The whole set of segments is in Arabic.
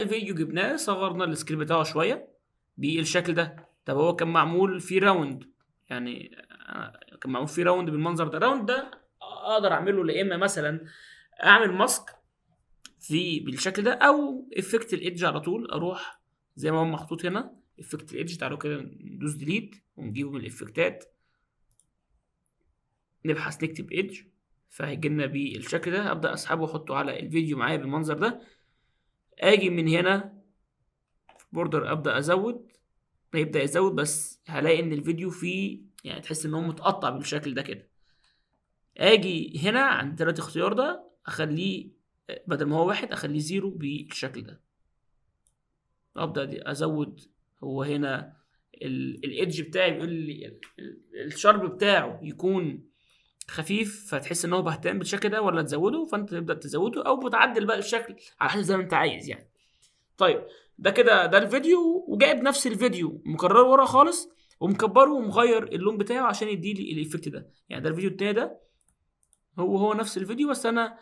الفيديو جبناه صغرنا السكيل بتاعه شويه بالشكل ده. طب هو كان معمول فيه راوند، يعني كان معمول فيه راوند بالمنظر ده. الراوند ده اقدر اعمله يا اما مثلا اعمل ماسك في بالشكل ده، او افكت الايدج على طول اروح زي ما هو محطوط هنا افكت الايدج. تعالوا كده ندوس ديليت ونجيبه من الافكتات، نبحث نكتب ايدج فهيجي لنا بالشكل ده. ابدا اسحبه واحطه على الفيديو معايا بالمنظر ده. اجي من هنا في بوردر ابدا ازود، هيبدا يزود بس هلاقي ان الفيديو فيه يعني تحس ان هو متقطع بالشكل ده كده. اجي هنا عند تلات اختيار ده اخليه بدل ما هو واحد اخليه زيرو بالشكل ده. ابدا دي ازود. هو هنا الايدج بتاعي بيقول لي الشرب بتاعه يكون خفيف فتحس ان هو بهتان بالشكل ده، ولا تزوده، فانت تبدا تزوده او بتعدل بقى الشكل على حسب زي ما انت عايز يعني. طيب ده كده ده الفيديو، وجايب نفس الفيديو مكرره ورا خالص ومكبره ومغير اللون بتاعه عشان يديلي الايفكت ده. يعني ده الفيديو التاني ده هو نفس الفيديو بس انا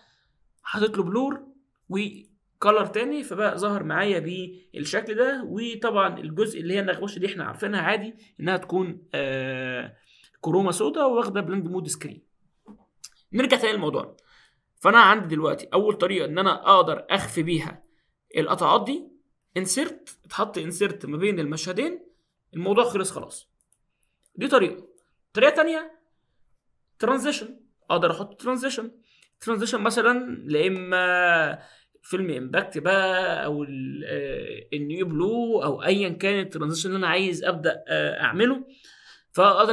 حاطط له بلور وكالر تاني فبقى ظهر معايا بالشكل ده. وطبعا الجزء اللي هي النغوشه دي احنا عارفينها عادي انها تكون كروما سودا واخده بلند مود سكرين. نرجع تاني للموضوع. فانا عندي دلوقتي اول طريقه ان انا اقدر اخفي بيها القطعات دي، انسرت، اتحط انسرت ما بين المشهدين، الموضوع خلص خلاص. دي طريقه تانية ترانزيشن. اقدر احط ترانزيشن مثلا لاما فيلم امباكت بقى او النيو بلو او ايا كان الترانزيشن اللي انا عايز ابدا اعمله. فاقدر